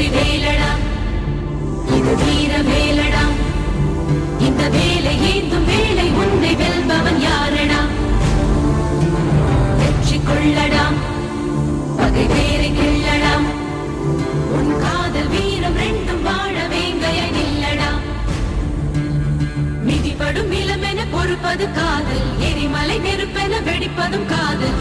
வெற்றி வேலடா, இது வீர வேலடா. இந்த வேலை ஏந்தும் வேலை உன்னை வெல்பவன் யாரடா? வெற்றி கொள்ளடா, பகை வேரை கிள்ளடா. உன் காதல் வீரம் ரெண்டும் வாழ வேங்கைய நில்லடா. மிதிபடும் இளமென பொறுப்பது காதல், எரிமலை நெருப்பென வெடிப்பதும் காதல்.